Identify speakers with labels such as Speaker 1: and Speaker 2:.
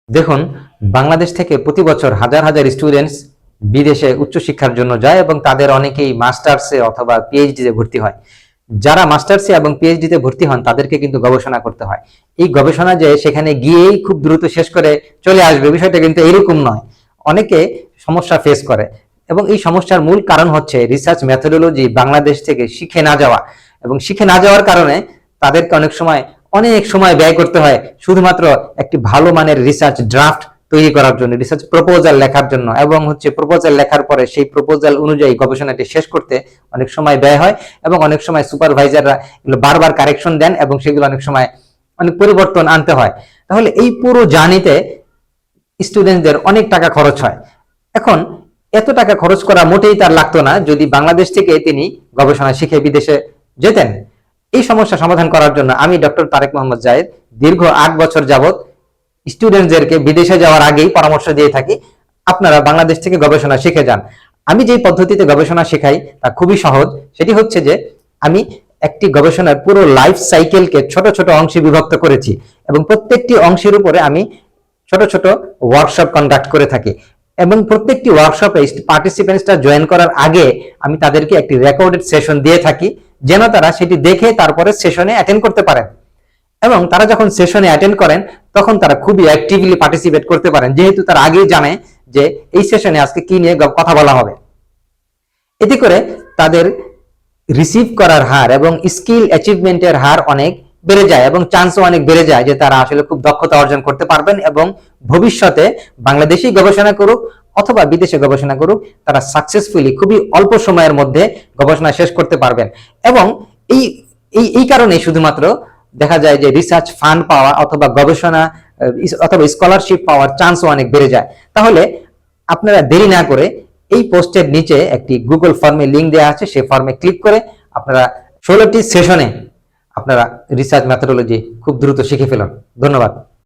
Speaker 1: দেখুন, বাংলাদেশ থেকে প্রতি বছর হাজার হাজার স্টুডেন্টস বিদেশে উচ্চশিক্ষার জন্য যায় এবং তাদের অনেকেই মাস্টার্সে অথবা পিএইচডিতে ভর্তি হয়। যারা মাস্টার্সে এবং পিএইচডিতে ভর্তি হন তাদেরকে কিন্তু গবেষণা করতে হয়। এই গবেষণা যে সেখানে গিয়েই খুব দ্রুত শেষ করে চলে আসবে, বিষয়টা কিন্তু এরকম নয়। অনেকে সমস্যা ফেস করে এবং এই সমস্যার মূল কারণ হচ্ছে রিসার্চ মেথোডোলজি বাংলাদেশ থেকে শিখে না যাওয়া, এবং শিখে না যাওয়ার কারণে তাদেরকে অনেক সময় ব্যয় করতে হয় শুধুমাত্র একটি ভালো মানের রিসার্চ ড্রাফট তৈরি করার জন্য, রিসার্চ প্রপোজাল লেখার জন্য, এবং প্রপোজাল লেখার পরে সেই প্রপোজাল অনুযায়ী গবেষণাটি শেষ করতে অনেক সময় ব্যয় হয়। এবং অনেক সময় সুপারভাইজাররা এগুলো বারবার কারেকশন দেন এবং সেগুলো অনেক সময় অনেক পরিবর্তন আনতে হয়। তাহলে এই পুরো জার্নিতে স্টুডেন্টদের অনেক টাকা খরচ হয়। এখন এত টাকা খরচ করা মোটেই তার লাগতো না যদি বাংলাদেশ থেকে তিনি গবেষণা শিখে বিদেশে যেতেন। এই সমস্যা সমাধান করার জন্য আমি ডক্টর তারেক মোহাম্মদ জায়েদ দীর্ঘ ৮ বছর যাবত স্টুডেন্টদেরকে বিদেশে যাওয়ার আগেই পরামর্শ দিয়ে থাকি, আপনারা বাংলাদেশ থেকে গবেষণা শিখে যান। আমি যেই পদ্ধতিতে গবেষণা শেখাই তা খুবই সহজ। সেটি হচ্ছে যে আমি একটি গবেষণার পুরো লাইফ সাইকেলকে ছোট ছোট অংশে বিভক্ত করেছি এবং প্রত্যেকটি অংশের উপরে আমি ছোট ছোট ওয়ার্কশপ কন্ডাক্ট করে থাকি। এবং প্রত্যেকটি ওয়ার্কশপে পার্টিসিপেন্টসরা জয়েন করার আগে আমি তাদেরকে একটি রেকর্ডেড সেশন দিয়ে থাকি, যেন তারা সেটি দেখে তারপরে সেশনে অ্যাটেন্ড করতে পারেন। এবং তারা যখন সেশনে অ্যাটেন্ড করেন তখন তারা খুবই অ্যাক্টিভলি পার্টিসিপেট করতে পারেন, যেহেতু তারা আগেই জানে যে এই সেশনে আজকে কি নিয়ে কথা বলা হবে। এতে করে তাদের রিসিভ করার হার এবং স্কিল অ্যাচিভমেন্টের হার অনেক বেড়ে যায় এবং চান্সও অনেক বেড়ে যায় যে তারা আসলে খুব দক্ষতা অর্জন করতে পারবেন এবং ভবিষ্যতে বাংলাদেশেই গবেষণা করুক অথবা বিদেশে গবেষণা করুক, তারা সাকসেসফুলি খুবই অল্প সময়ের মধ্যে গবেষণা শেষ করতে পারবেন। এবং এই এই কারণে শুধুমাত্র দেখা যায় যে রিসার্চ ফান্ড পাওয়া অথবা গবেষণা অথবা স্কলারশিপ পাওয়ার চান্সও অনেক বেড়ে যায়। তাহলে আপনারা দেরি না করে এই পোস্টের নিচে একটি গুগল ফর্মে লিংক দেওয়া আছে, সেই ফর্মে ক্লিক করে আপনারা 16টি সেশনে আপনারা রিসার্চ মেথোডোলজি খুব দ্রুত শিখে ফেলুন। ধন্যবাদ।